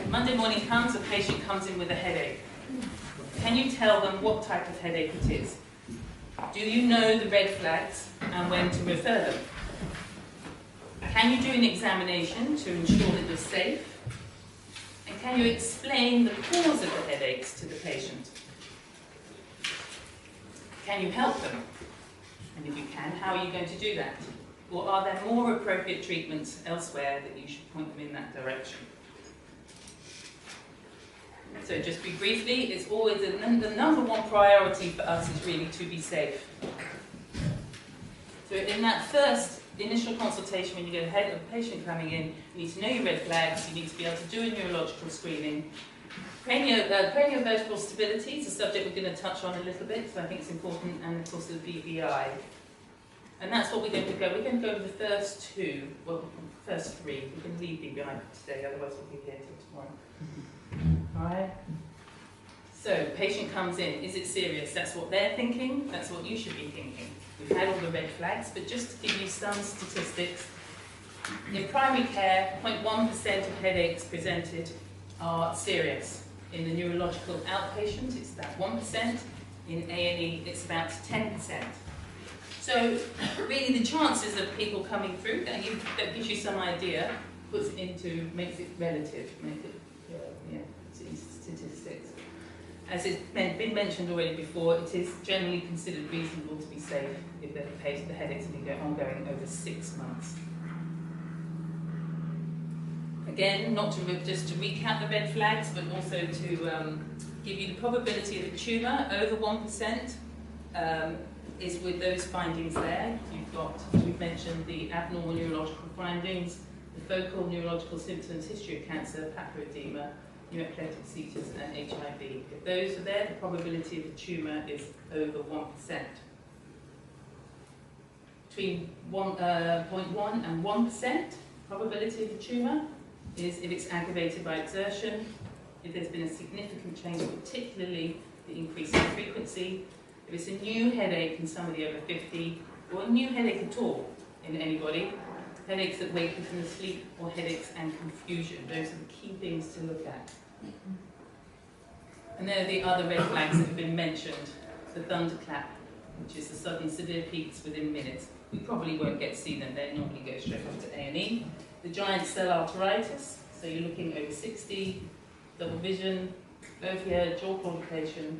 Monday morning comes, a patient comes in with a headache. Can you tell them what type of headache it is? Do you know the red flags and when to refer them? Can you do an examination to ensure that you're safe? And can you explain the cause of the headaches to the patient? Can you help them? And if you can, how are you going to do that? Or are there more appropriate treatments elsewhere that you should point them in that direction? So just briefly, it's always the number one priority for us is really to be safe. So in that first initial consultation, when you get ahead of a patient coming in, you need to know your red flags, you need to be able to do a neurological screening. Craniovertebral stability is a subject we're going to touch on a little bit, so I think it's important, and of course the BVI. And that's what we're going to go. We're going to go over the first two, well, first three. We're going to leave BVI for today, otherwise we'll be here till tomorrow. Alright? So, patient comes in, is it serious? That's what they're thinking, that's what you should be thinking. We've had all the red flags, but just to give you some statistics, in primary care, 0.1% of headaches presented are serious. In the neurological outpatient, it's about 1%. In A&E, it's about 10%. So, really the chances of people coming through, that gives you some idea, makes it relative, statistics. As it's been mentioned already before, it is generally considered reasonable to be safe if the headaches have been ongoing over 6 months. Again, not to just to recap the red flags, but also to give you the probability of a tumour over 1% is with those findings there. You've got, as we've mentioned, the abnormal neurological findings, the focal neurological symptoms, history of cancer, papilledema, pneumoepileptic seizures, and HIV. If those are there, the probability of a tumour is over 1%. Between 0.1 and 1% probability of a tumour is if it's aggravated by exertion, if there's been a significant change, particularly the increase in frequency, if it's a new headache in somebody over 50, or a new headache at all in anybody, headaches that wake you from the sleep, or headaches and confusion. Those are the key things to look at. And there are the other red flags that have been mentioned. The thunderclap, which is the sudden severe peaks within minutes. We probably won't get to see them, they normally go straight off to A&E. The giant cell arteritis, so you're looking over 60, double vision, low jaw claudication,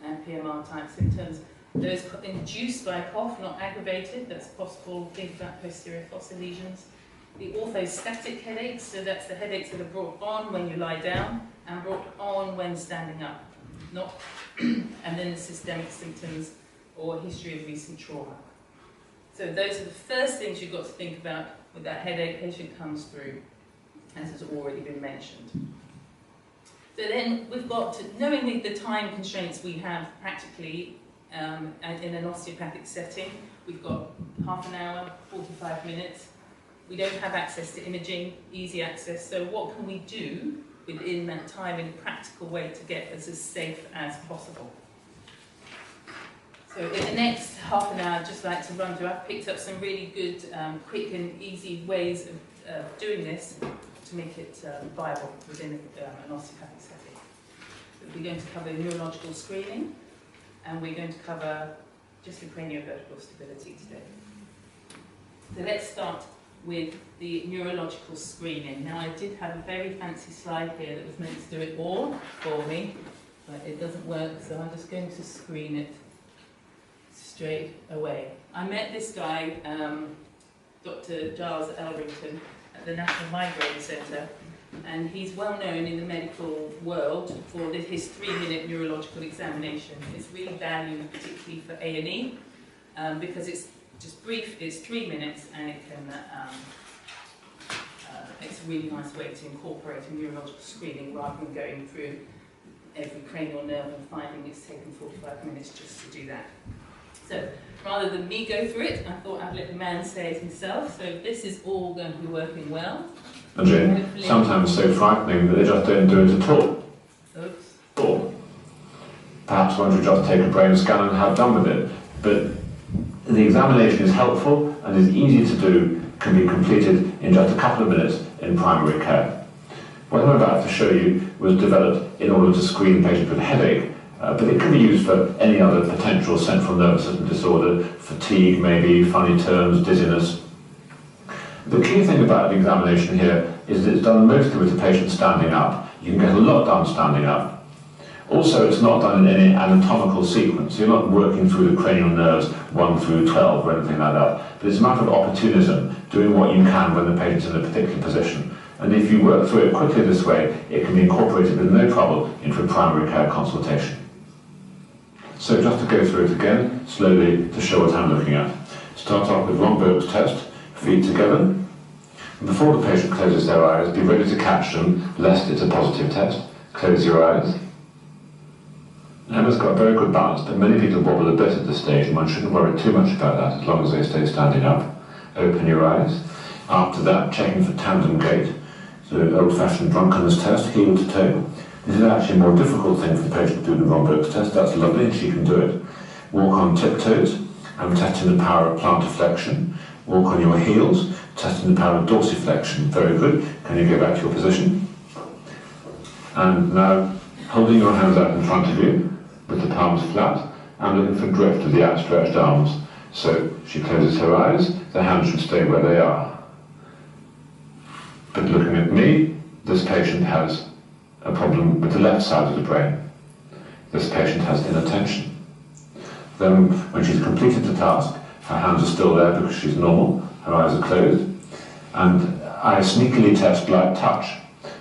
and PMR type symptoms. Those induced by cough, not aggravated, that's possible. Think about posterior fossa lesions. The orthostatic headaches, so that's the headaches that are brought on when you lie down and brought on when standing up. And then the systemic symptoms or history of recent trauma. So those are the first things you've got to think about with that headache patient comes through, as has already been mentioned. So then we've got to, knowing the time constraints we have practically in an osteopathic setting, we've got half an hour, 45 minutes. We don't have access to imaging, easy access, so what can we do within that time in a practical way to get us as safe as possible? So in the next half an hour, I'd just like to run through, I've picked up some really good, quick and easy ways of doing this to make it viable within an osteopathic setting. We're going to cover neurological screening, and we're going to cover just the craniovertebral stability today. So let's start with the neurological screening. Now I did have a very fancy slide here that was meant to do it all for me, but it doesn't work, so I'm just going to screen it straight away. I met this guy, Dr. Giles Elrington, at the National Migraine Centre, and he's well known in the medical world for his 3-minute neurological examination. It's really valued particularly for A&E because it's just brief, it's 3 minutes, and it can, it's a really nice way to incorporate a neurological screening rather than going through every cranial nerve and finding it's taken 45 minutes just to do that. So rather than me go through it, I thought I'd let the man say it himself. So this is all going to be working well. Imagine, sometimes so frightening that they just don't do it at all. Oops. Or perhaps one should just take a brain scan and have done with it. But the examination is helpful and is easy to do, can be completed in just a couple of minutes in primary care. What I'm about to show you was developed in order to screen patients with headache, but it can be used for any other potential central nervous system disorder, fatigue maybe, funny terms, dizziness. The key thing about the examination here is that it's done mostly with the patient standing up. You can get a lot done standing up. Also, it's not done in any anatomical sequence. You're not working through the cranial nerves 1 through 12 or anything like that. But it's a matter of opportunism, doing what you can when the patient's in a particular position. And if you work through it quickly this way, it can be incorporated with no trouble into a primary care consultation. So just to go through it again, slowly, to show what I'm looking at. Start off with von Boeck's test, feet together. And before the patient closes their eyes, be ready to catch them, lest it's a positive test. Close your eyes. Emma's got very good balance, but many people wobble a bit at this stage, and one shouldn't worry too much about that as long as they stay standing up. Open your eyes. After that, checking for tandem gait. So old-fashioned drunkenness test, heel to toe. This is actually a more difficult thing for the patient to do than von Boeck's test. That's lovely, and she can do it. Walk on tiptoes. I'm testing the power of plantar flexion. Walk on your heels, testing the power of dorsiflexion. Very good. Can you go back to your position? And now, holding your hands out in front of you, with the palms flat, and looking for drift of the outstretched arms. So she closes her eyes, the hands should stay where they are. But looking at me, this patient has a problem with the left side of the brain. This patient has inattention. Then, when she's completed the task, her hands are still there because she's normal, her eyes are closed, and I sneakily test light touch.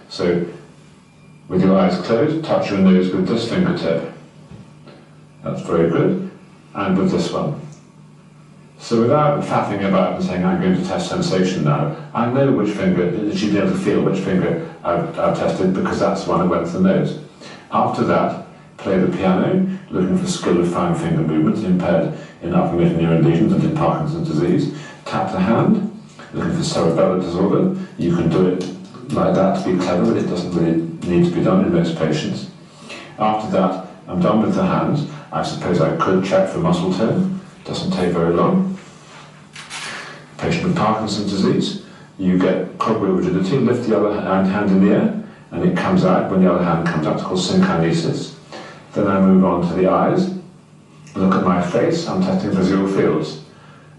So, with your eyes closed, touch your nose with this fingertip. That's very good. And with this one. So without faffing about and saying, I'm going to test sensation now, I know which finger, she'd be able to feel which finger I've tested because that's the one that went to the nose. After that, play the piano, looking for skill of fine finger movements impaired in upper motor neuron lesions and in Parkinson's disease. Tap the hand, looking for cerebellar disorder. You can do it like that to be clever, but it doesn't really need to be done in most patients. After that, I'm done with the hands. I suppose I could check for muscle tone. Doesn't take very long. Patient with Parkinson's disease, you get cogwheel rigidity, lift the other hand in the air, and it comes out when the other hand comes out. It's called synkinesis. Then I move on to the eyes. Look at my face. I'm testing visual fields.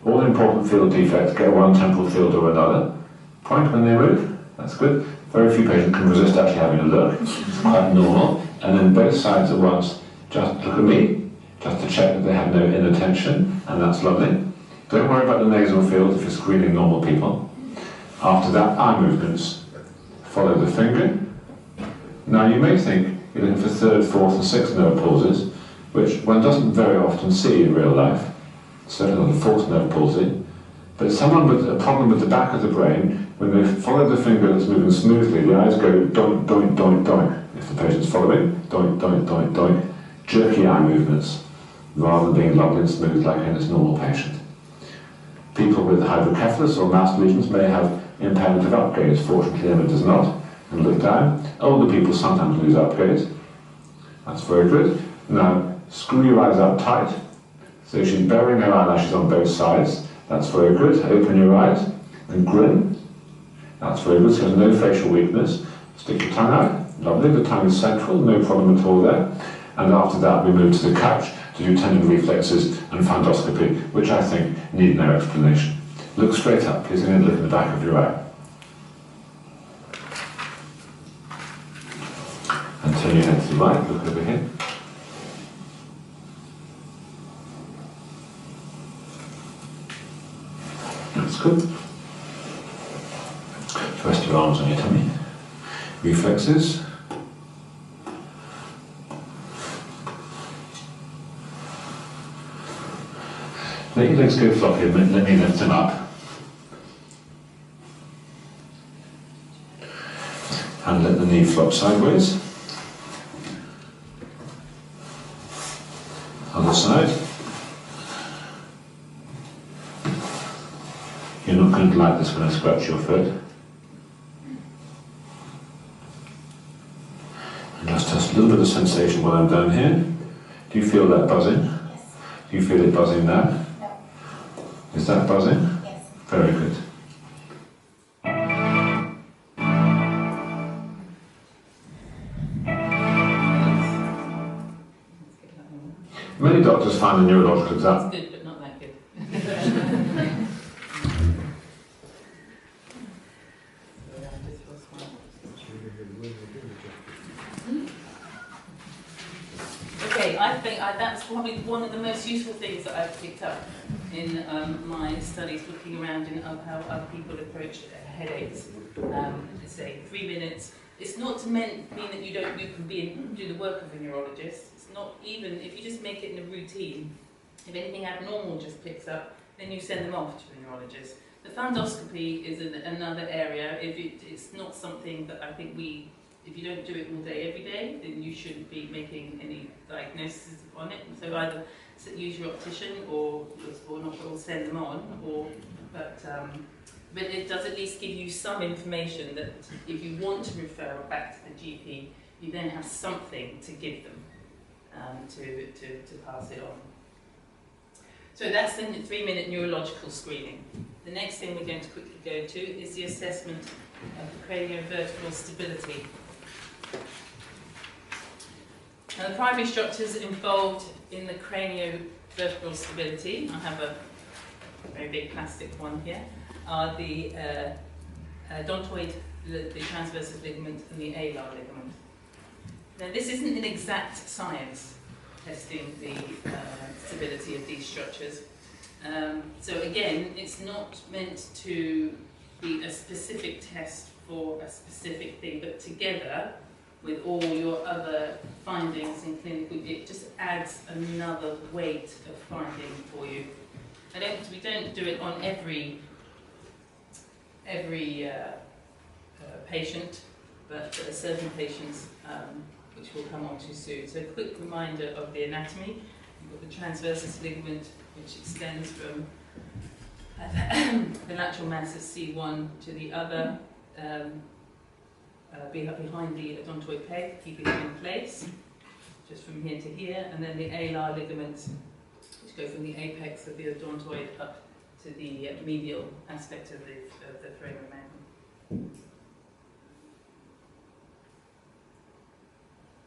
All important field defects get one temporal field or another. Point when they move. That's good. Very few patients can resist actually having a look. It's quite normal. And then both sides at once, just look at me, just to check that they have no inattention, and that's lovely. Don't worry about the nasal field if you're screening normal people. After that, eye movements. Follow the finger. Now you may think you're looking for third, fourth and sixth nerve palsies, which one doesn't very often see in real life, certainly not the fourth nerve palsy. But someone with a problem with the back of the brain, when they follow the finger that's moving smoothly, the eyes go doink, doink, doink, doink. If the patient's following, doink, doink, doink, doink. Jerky eye movements, rather than being lovely and smooth like in this normal patient. People with hydrocephalus or mass lesions may have impairment of upgaze. Fortunately, Emma does not. And look down. Older people sometimes lose upgaze. That's very good. Now, screw your eyes up tight. So she's burying her eyelashes on both sides. That's very good. Open your eyes and grin. That's very good. So there's no facial weakness. Stick your tongue out. Lovely. The tongue is central. No problem at all there. And after that, we move to the couch to do tendon reflexes and fundoscopy, which I think need no explanation. Look straight up. Please again look in the back of your eye. And turn your head to the right. Look over here. That's good. Rest your arms on your tummy. Reflexes. Let your legs go floppy and let me lift them up. And let the knee flop sideways. Other side. You're not going to like this when I scratch your foot. And just test a little bit of sensation while I'm down here. Do you feel that buzzing? Yes. Do you feel it buzzing now? No. Is that buzzing? Yes. Very good. Many doctors find the neurological exam... It's good, but not that good. Okay, I think that's probably one of the most useful things that I've picked up in my studies, looking around in how other people approach headaches. Say 3 minutes. It's not to mean that you can do the work of a neurologist. It's not even if you just make it in a routine. If anything abnormal just picks up, then you send them off to a neurologist. The fundoscopy is another area. It's not something that I think if you don't do it all day every day, then you shouldn't be making any diagnoses on it. So either use your optician or not, or send them on, but it does at least give you some information that if you want to refer back to the GP, you then have something to give them to pass it on. So that's the 3-minute neurological screening. The next thing we're going to quickly go to is the assessment of the craniovertebral stability. Now, the primary structures involved in the craniovertebral stability, I have a very big plastic one here, are the odontoid, the transversus ligament, and the alar ligament. Now, this isn't an exact science, testing the stability of these structures. So again, it's not meant to be a specific test for a specific thing, but together with all your other findings in clinical, it just adds another weight of finding for you. We don't do it on every patient, but there are certain patients which we'll come on to soon. So a quick reminder of the anatomy. You've got the transversus ligament, which extends from the lateral mass of C1 to the other, behind the odontoid peg, keeping it in place, just from here to here, and then the alar ligaments, which go from the apex of the odontoid up to the medial aspect of the foramen magnum.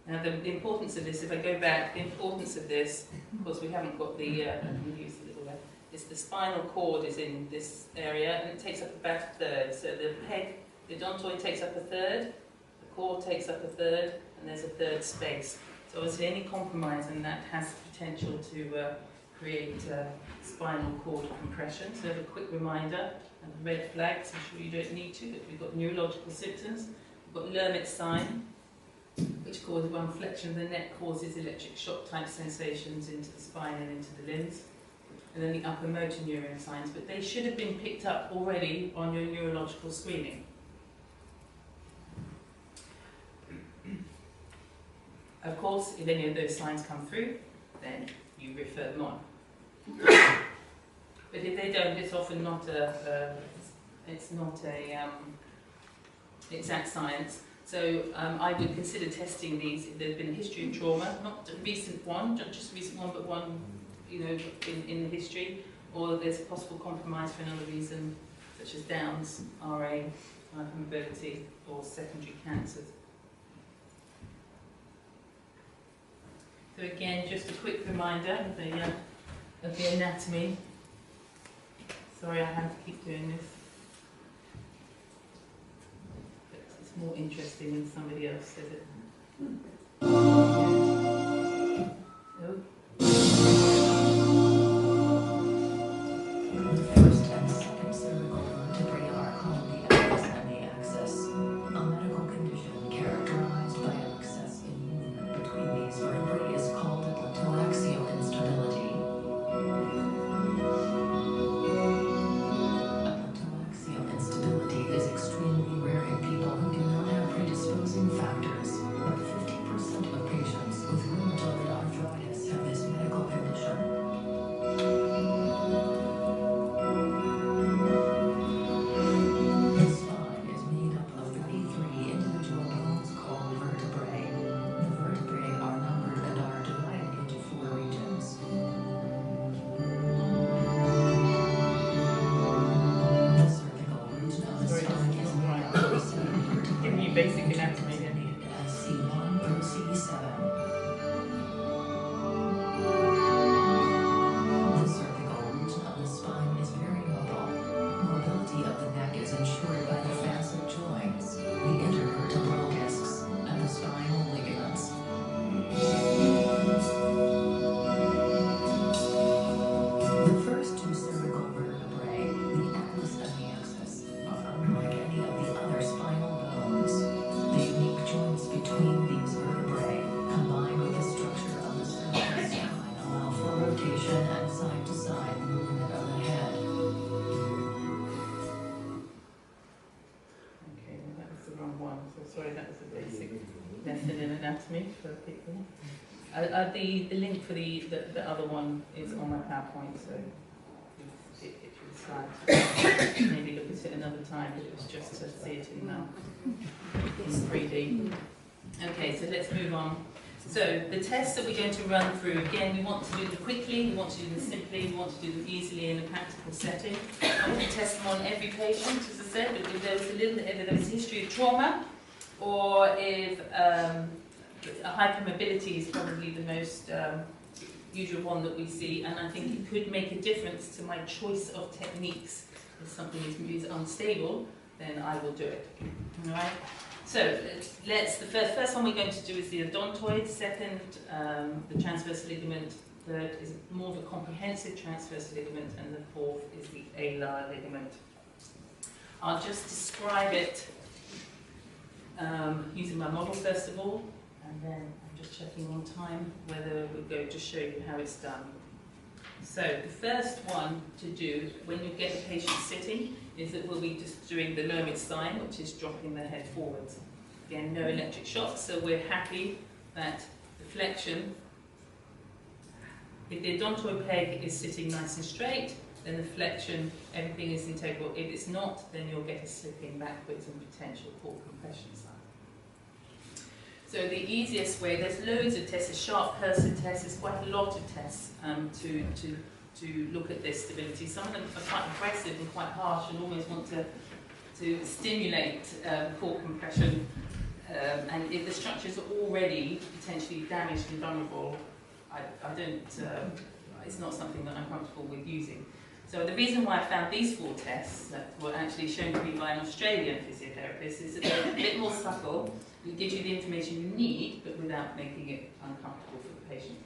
Now the importance of this, if I go back, the importance of this, of course we haven't got the, is the spinal cord is in this area and it takes up about a third. So the peg, the odontoid takes up a third, the cord takes up a third, and there's a third space. So obviously any compromise in that has the potential to create spinal cord compression. So a quick reminder, and red flags, I'm sure you don't need to, but we've got neurological symptoms. We've got Lermit's sign, which causes one flexion of the neck causes electric shock type sensations into the spine and into the limbs. And then the upper motor neuron signs, but they should have been picked up already on your neurological screening. Of course, if any of those signs come through, then you refer them on. But if they don't, it's often not a exact science. So I would consider testing these if there's been a history of trauma, not a recent one, not just a recent one, but one, you know, in the history, or there's a possible compromise for another reason, such as Downs, RA, hypermobility, or secondary cancers. So again, just a quick reminder of the anatomy. Sorry, I have to keep doing this. But it's more interesting when somebody else says it. Oh. First and second cervical vertebrae are called the axis and the axis, a medical condition characterized by an excess in movement between these vertebrae is called atlantoaxial instability. Atlantoaxial instability is extremely rare in people who do not have predisposing factors, but 50% of patients with rheumatoid arthritis have this medical condition. The spine is made up of 33 individual bones called vertebrae. The vertebrae are numbered and are divided into 4 regions. The cervical region of the Sorry, spine is made up of 7 vertebrae, Giving you basic anatomy here. as C1 through C7. sorry, that was a basic lesson in anatomy for people. The link for the other one is on my PowerPoint, so if you decide, maybe look at it another time, but it was just to see it in 3D. Okay, so let's move on. So the tests that we're going to run through, again, we want to do them quickly, we want to do them simply, we want to do them easily in a practical setting. I want to test them on every patient, as I said, but if there was if there was a history of trauma, or if hypermobility is probably the most usual one that we see, and I think it could make a difference to my choice of techniques. If something is unstable, then I will do it. All right? So the first one we're going to do is the odontoid, second the transverse ligament, third is more of a comprehensive transverse ligament, and the fourth is the alar ligament. I'll just describe it using my model first of all, and then I'm just checking on time whether we're going to show you how it's done. So the first one to do when you get the patient sitting is that we'll be just doing the Lermit sign, which is dropping the head forwards. Again, no electric shocks, so we're happy that the flexion, if the odontoid peg is sitting nice and straight, then the flexion, everything is integral. If it's not, then you'll get a slipping backwards and potential for compression sign. So the easiest way, there's loads of tests, a sharp person test, there's quite a lot of tests to look at this stability. Some of them are quite aggressive and quite harsh and almost want to stimulate core compression. And if the structures are already potentially damaged and vulnerable, it's not something that I'm comfortable with using. So the reason why I found these 4 tests that were actually shown to me by an Australian physiotherapist is that they're a bit more subtle. It gives you the information you need, but without making it uncomfortable for the patient.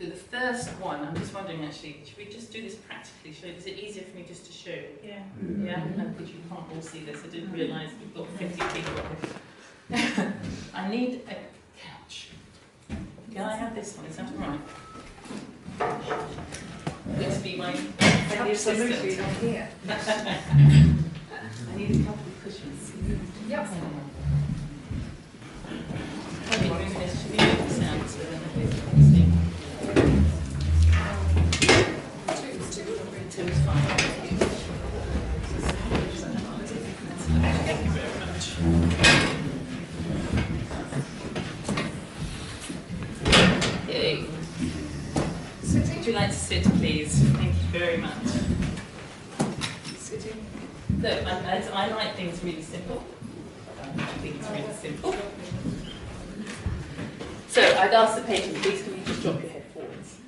So the first one, I'm just wondering actually, should we just do this practically? Is it easier for me just to show you? Yeah. Yeah? Because you can't all see this. I didn't realise we've got 50 people. I need a couch. Can I have this one? Is that all right? Going to be my Absolutely not here. I need a couple of cushions. Yep. Should we move the sound so then the Two is fine. Thank you very much. Okay. Would you like to sit, please? Thank you very much. Sitting. Look, I like things really simple. So I'd ask the patient, please can you just drop your head forwards?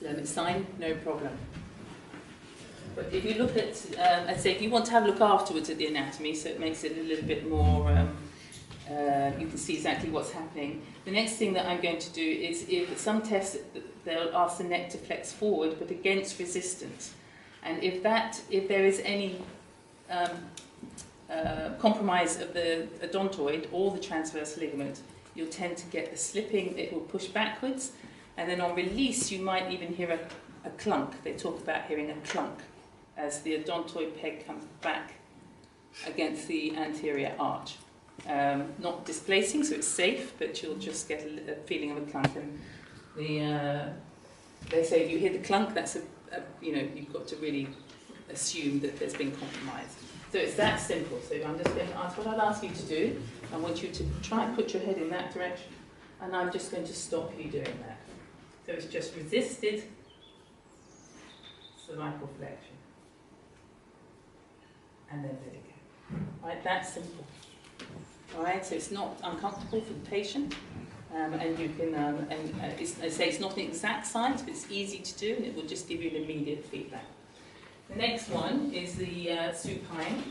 Lermit sign, no problem. But if you look at, I'd say if you want to have a look afterwards at the anatomy, so it makes it a little bit more, you can see exactly what's happening. The next thing that I'm going to do is, if some tests, they'll ask the neck to flex forward, but against resistance. And if there is any compromise of the odontoid or the transverse ligament, you'll tend to get the slipping, it will push backwards, and then on release you might even hear a clunk. They talk about hearing a clunk as the odontoid peg comes back against the anterior arch. Not displacing, so it's safe, but you'll just get a feeling of a clunk. And they say if you hear the clunk, that's you've got to really assume that there's been compromise. So it's that simple. So I'm just going to ask, what I'll ask you to do, I want you to try and put your head in that direction, and I'm just going to stop you doing that. So it's just resisted cervical flexion. And then let it go. Right, that's simple. Alright, so it's not uncomfortable for the patient, and you can, I say it's not an exact science, but it's easy to do, and it will just give you an immediate feedback. The next one is the supine,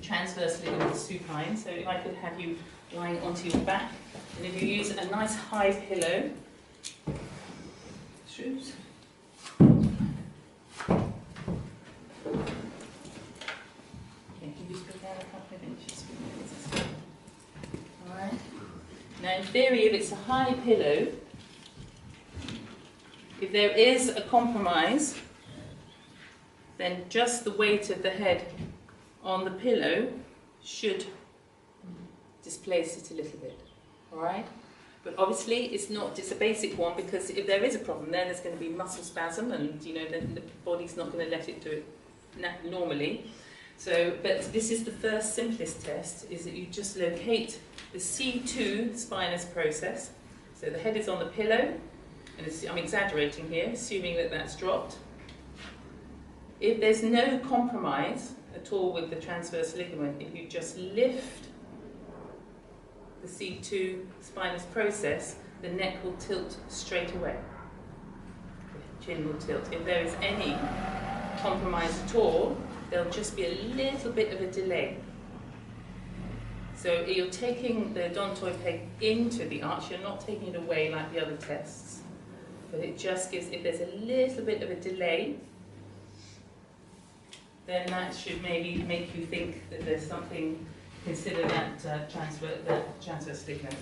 transverse ligament supine. So if I could have you lying onto your back, and if you use a nice high pillow, Shrews. Alright. Now in theory, if it's a high pillow, if there is a compromise, then just the weight of the head on the pillow should displace it a little bit, all right? But obviously it's a basic one, because if there is a problem, then there's going to be muscle spasm, and then the body's not going to let it do it normally. So, but this is the first simplest test, is that you just locate the C2 spinous process. So the head is on the pillow, and I'm exaggerating here, assuming that that's dropped. If there's no compromise at all with the transverse ligament, if you just lift the C2 spinous process, the neck will tilt straight away. The chin will tilt. If there is any compromise at all, there'll just be a little bit of a delay. So you're taking the odontoid peg into the arch, you're not taking it away like the other tests, but it just gives, if there's a little bit of a delay, then that should maybe make you think that there's something, consider that transverse ligament.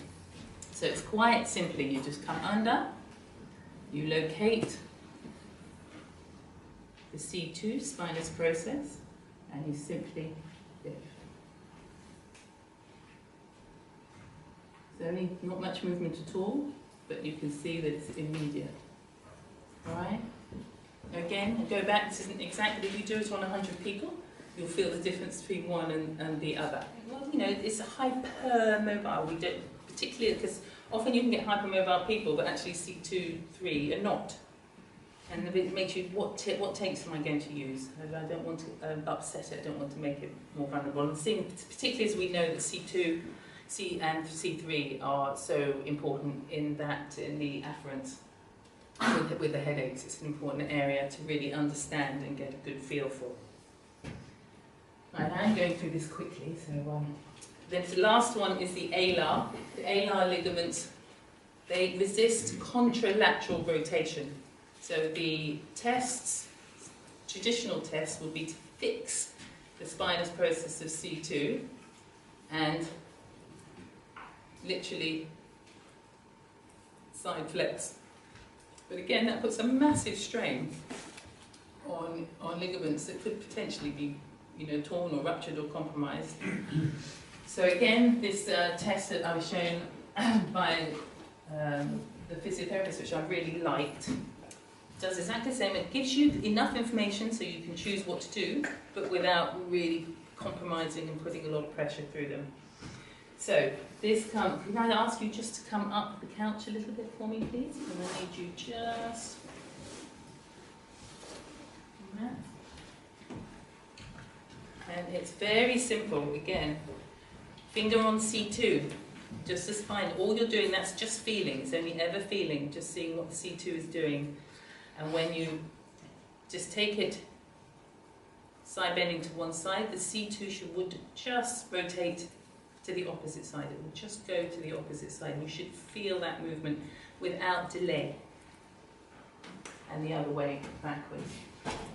So it's quite simply, you just come under, you locate the C2 spinous process, and you simply lift. There's only not much movement at all, but you can see that it's immediate. Alright? Again, go back, this isn't exactly, if you do it on 100 people, you'll feel the difference between one and the other. Well, it's a hypermobile. We don't, particularly because often you can get hypermobile people, but actually C2, 3 are not. And it makes you, what takes am I going to use? I don't want to upset it, I don't want to make it more vulnerable. And particularly as we know that C2, C and C3 are so important in the afferents with the headaches. It's an important area to really understand and get a good feel for. Right, I'm going through this quickly. So then the last one is the alar. The alar ligaments, they resist contralateral rotation. So the tests, traditional tests, would be to fix the spinous process of C2 and literally side flex. But again, that puts a massive strain on ligaments that could potentially be, torn or ruptured or compromised. So again, this test that I was shown by the physiotherapist, which I really liked, does exactly the same. It gives you enough information so you can choose what to do, but without really compromising and putting a lot of pressure through them. So can I ask you just to come up the couch a little bit for me, please? And I need you just... And it's very simple, again. Finger on C2, just the spine. All you're doing, that's just feeling. It's only ever feeling, just seeing what the C2 is doing. And when you just take it side bending to one side, the C2 would just rotate to the opposite side. It will just go to the opposite side. You should feel that movement without delay. And the other way backwards.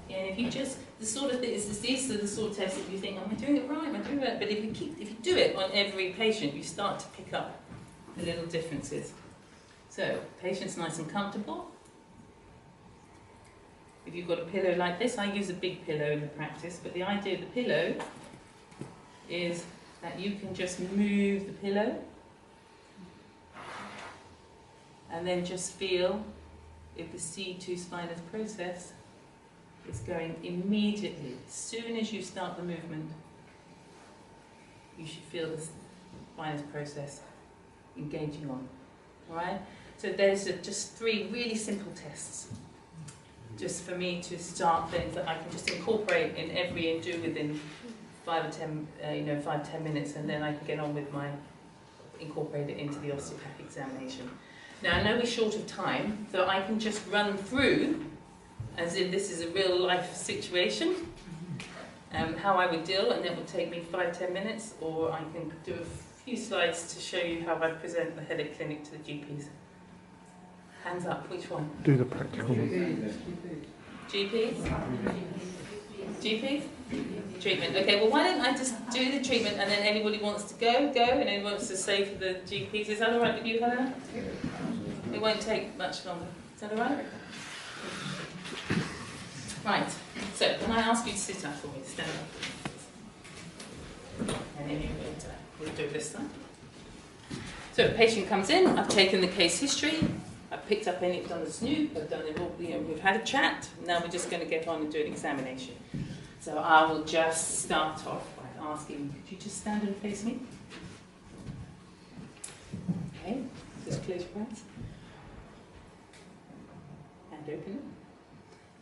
And if you just, the sort of thing is, these are the sort of tests that you think, am I doing it right? Am I doing it right? But if you do it on every patient, you start to pick up the little differences. So, patient's nice and comfortable. If you've got a pillow like this, I use a big pillow in the practice, but the idea of the pillow is that you can just move the pillow and then just feel if the C2 spinous process is going immediately. As soon as you start the movement, you should feel the spinous process engaging on. Alright? So there's just 3 really simple tests, just for me to start things that I can just incorporate in every and do within 5 or 10 minutes, and then I can get on with incorporate it into the osteopath examination. Now I know we're short of time, so I can just run through, as if this is a real life situation, how I would deal, and it would take me 5-10 minutes, or I can do a few slides to show you how I present the headache clinic to the GPs. Hands up, which one? Do the practical. GPs? GPs? Treatment. Okay, well why don't I just do the treatment and then anybody wants to go, and anyone wants to stay for the GPs. Is that alright with you, Helena? It won't take much longer. Is that alright? Right, so can I ask you to sit up for me, stand up. And then we'll do it this time. So a patient comes in, I've taken the case history, I've picked up any, I've done the snoop, I've done it all, we've had a chat, now we're just going to get on and do an examination. So I will just start off by asking, could you just stand and face me? Okay, just close your eyes. And open them.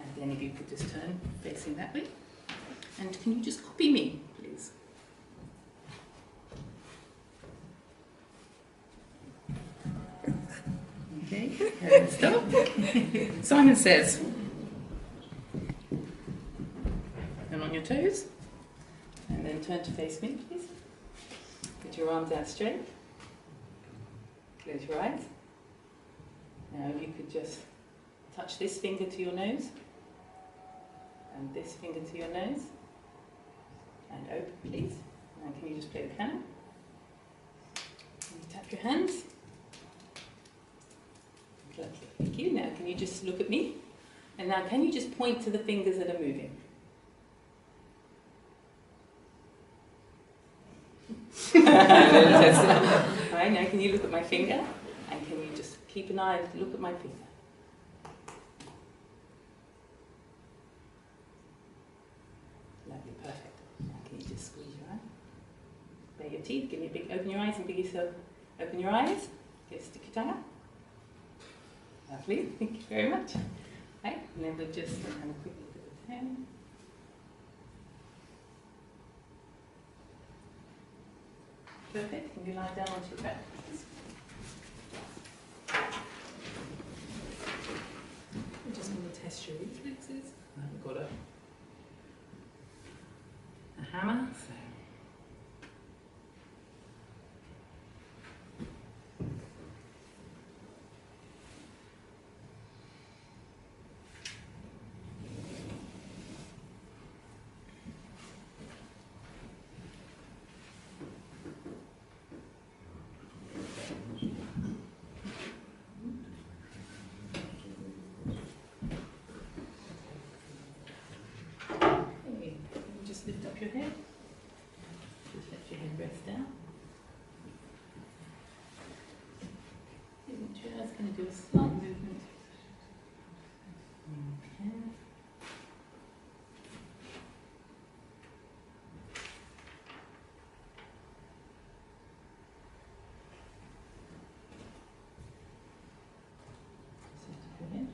And then if you could just turn facing that way. And can you just copy me, please? Okay, stop. Simon says, and on your toes, and then turn to face me, please. Put your arms out straight. Close your eyes. Now if you could just touch this finger to your nose, and this finger to your nose, and open, please. Now can you just play the piano? And tap your hands. Thank you. Now can you just look at me? And now can you just point to the fingers that are moving? Right, now can you look at my finger? And can you just keep an eye and look at my finger? Lovely, perfect. Now can you just squeeze your eye? Bare your teeth, give me a big, open your eyes and big yourself. Open your eyes, get stick your tongue out. Lovely, thank you very much. Right, and then we'll just have a quick look at the pen. Perfect, can you lie down onto your back, please? I'm just going to test your reflexes. I've got a hammer, so. Lift up your head. Just let your head rest down. You're just going to do a slight movement. Okay. Just lift up your head.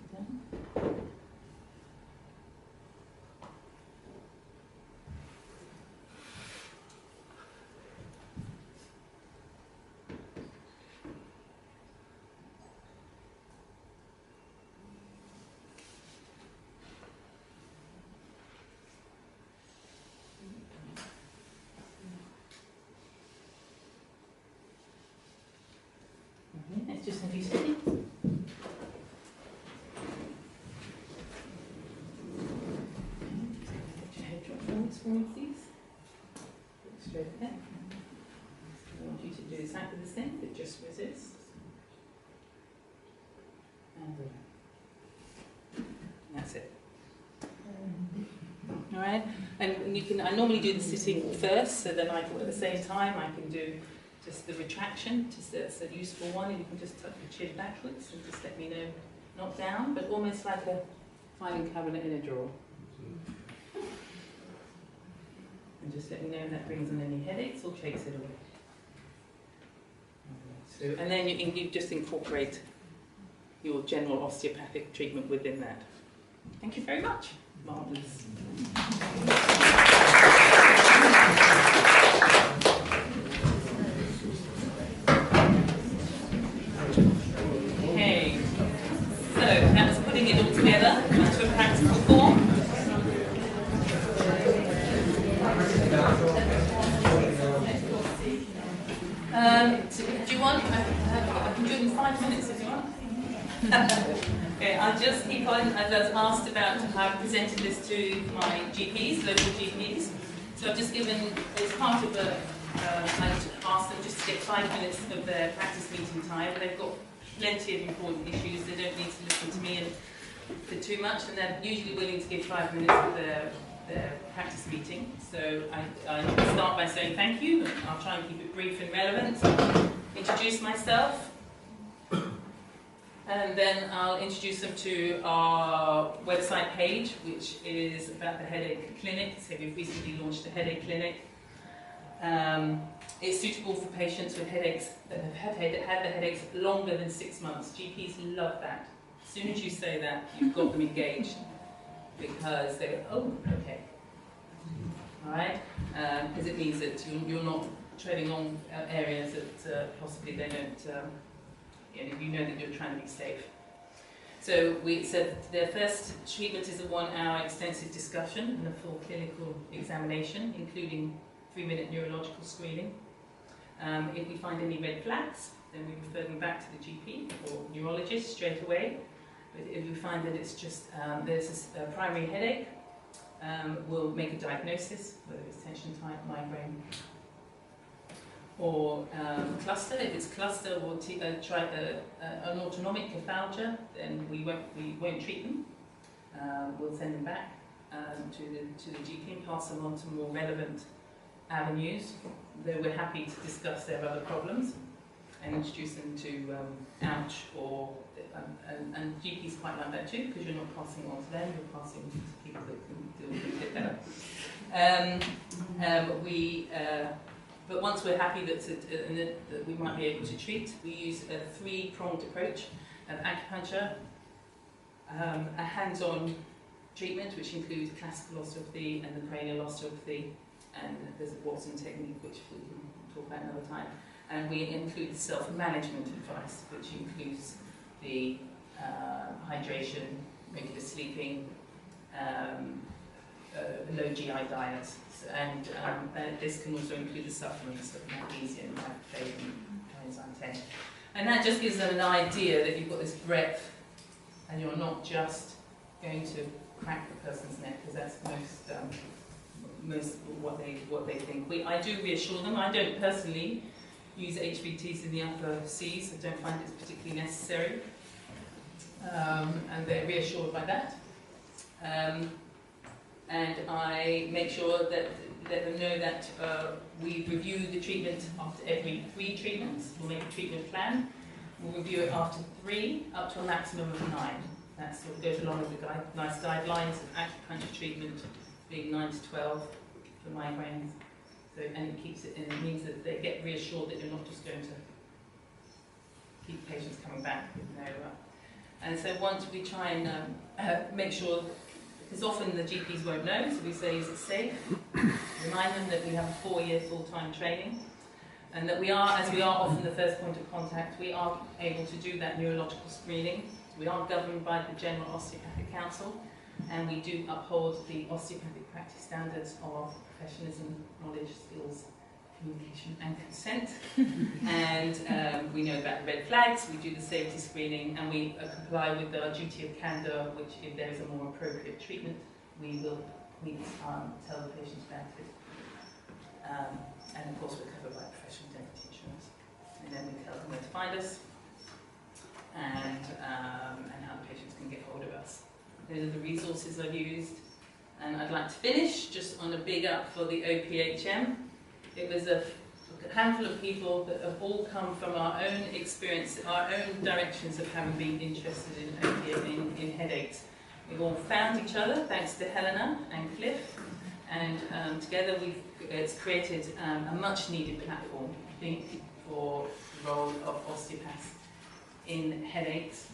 Put it down. Let's just have you sitting. Let your head drop forwards for me, please. Look straight ahead. I want you to do exactly the same, but just resist. And that's it. Alright, and you can, I normally do the sitting first, so then at the same time I can do just the retraction, just that's a useful one, and you can just tuck your chin backwards and just let me know, not down, but almost like a filing cabinet in a drawer. And just let me know if that brings on any headaches or takes it away. So, and then you just incorporate your general osteopathic treatment within that. Thank you very much. Marvellous. Okay, so that's putting it all together into a practical form. So do you want, I can do it in 5 minutes if you want. Okay, I'll just keep on, as I was asked about, I've presented this to my GPs, local GPs. So I've just given, as part of a, I asked them just to get 5 minutes of their practice meeting time. They've got plenty of important issues, they don't need to listen to me and for too much, and they're usually willing to give 5 minutes of their practice meeting. So I start by saying thank you, and I'll try and keep it brief and relevant. introduce myself, and then I'll introduce them to our website page, which is about the headache clinic. So we've recently launched a headache clinic. It's suitable for patients with headaches that have had the headaches longer than 6 months. GPs love that. As soon as you say that, you've got them engaged, because they go, oh, okay. All right? Because it means that you're not treading on areas that possibly they don't, you know that you're trying to be safe. So we said the first treatment is a 1-hour extensive discussion and a full clinical examination, including 3-minute neurological screening. If we find any red flags, then we refer them back to the GP or neurologist straight away. But if we find that it's just there's a primary headache, we'll make a diagnosis, whether it's tension type, migraine, or cluster. If it's cluster, we'll try an autonomic cathalgia, then we won't treat them. We'll send them back to the GP and pass them on to more relevant avenues, though we're happy to discuss their other problems and introduce them to OUCH or and GPs quite like that too, because you're not passing on to them, you're passing to people that can do it better. But once we're happy that we might be able to treat, we use a 3-pronged approach of acupuncture, a hands-on treatment which includes classical osteopathy and the cranial osteopathy, and there's a Watson technique which we can talk about another time. And we include self-management advice, which includes the hydration, regular sleeping, low GI diets, and this can also include the supplements of magnesium, lactate, and coenzyme 10. And that just gives them an idea that you've got this breadth, and you're not just going to crack the person's neck, because that's most what they think. I do reassure them. I don't personally use HVTs in the upper Cs. I don't find it's particularly necessary, and they're reassured by that. And I make sure that let them know that we review the treatment after every 3 treatments. We'll make a treatment plan. We'll review it after 3, up to a maximum of 9. That sort of goes along with the nice guidelines of acupuncture treatment being 9 to 12 for migraines. So, and it keeps it, and it means that they get reassured that you're not just going to keep patients coming back with no. And so once we try and make sure, because often the GPs won't know, so we say, is it safe? Remind them that we have a 4-year full-time training, and that we are, as we are often the first point of contact, we are able to do that neurological screening. We are governed by the General Osteopathic Council, and we do uphold the osteopathic practice standards of professionalism, knowledge, skills, communication and consent. And we know about red flags, we do the safety screening, and we comply with our duty of candour, which if there is a more appropriate treatment, we will tell the patients about it. And of course we're covered by professional indemnity insurance. And then we tell them where to find us, and how the patients can get hold of us. Those are the resources I've used. And I'd like to finish just on a big up for the OPHM. It was a handful of people that have all come from our own experience, our own directions of having been interested in opiate, in headaches. We've all found each other, thanks to Helena and Cliff, and together it's created a much needed platform, I think, for the role of osteopaths in headaches.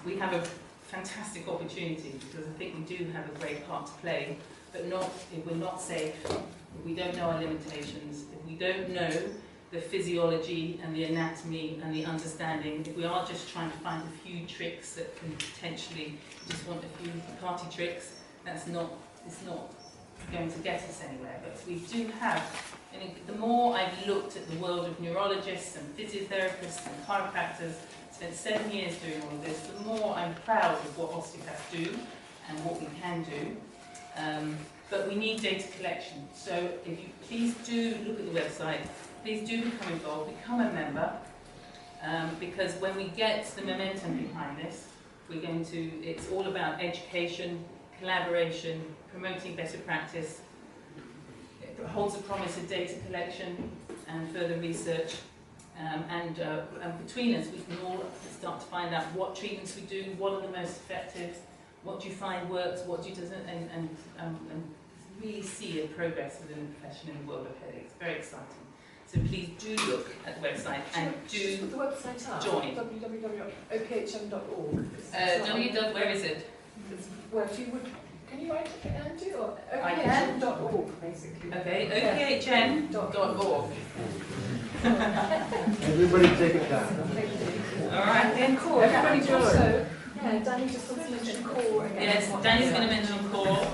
We have a fantastic opportunity, because I think we do have a great part to play, but not if we're not safe, if we don't know our limitations, if we don't know the physiology and the anatomy and the understanding, if we are just trying to find a few tricks that can potentially just want a few party tricks, it's not going to get us anywhere. But we do have, and the more I've looked at the world of neurologists and physiotherapists and chiropractors, spent 7 years doing all of this, the more I'm proud of what osteopaths do and what we can do. But we need data collection. So if you please do look at the website, please do become involved, become a member, because when we get the momentum behind this, it's all about education, collaboration, promoting better practice. It holds a promise of data collection and further research, And between us, we can all start to find out what treatments we do, what are the most effective, what do you find works, what do you doesn't, and really see a progress within the profession in the world of headaches. Very exciting. So please do look at the website and do put the website up. join. www.ophm.org. Where is it? Well, if you would, can you write it, Andy, or I can. ophm.org, basically. Okay, ophn.org. Everybody take it down. All right. And core. Everybody And also, yeah, Danny just wants to mention core again. Yes, Danny's going to mention core.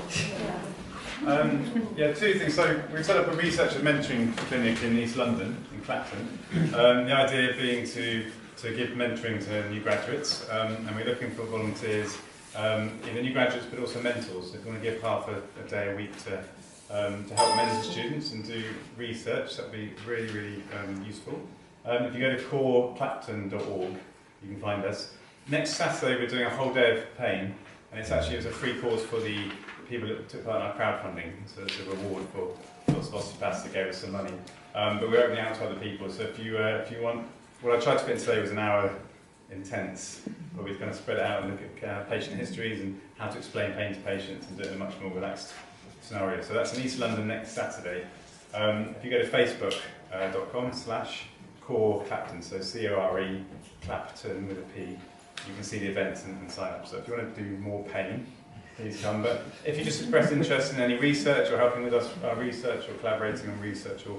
Yeah, two things. So we've set up a research and mentoring clinic in East London, in Clapton. The idea being to give mentoring to new graduates, and we're looking for volunteers, either new graduates but also mentors. So if you want to give half a day a week to help mentor students and do research, that would be really, really useful. If you go to coreclapton.org, you can find us. Next Saturday we're doing a whole day of pain, and it's a free course for the people that took part in our crowdfunding, so it's a reward for lots of osteopaths that gave us some money. But we're opening out to other people, so if you want, what I tried to fit in today was an hour intense, where we're going to spread it out and look at patient histories and how to explain pain to patients and do it in a much more relaxed scenario. So that's in East London next Saturday. If you go to facebook.com/coreclapton, so C-O-R-E, Clapton with a P, you can see the events and sign up. So if you want to do more pain, please come. But if you just express interest in any research or helping with us our research or collaborating on research or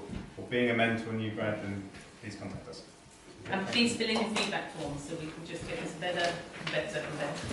being a mentor or new grad, then please contact us. And please fill in the feedback forms so we can just get this better and better and better.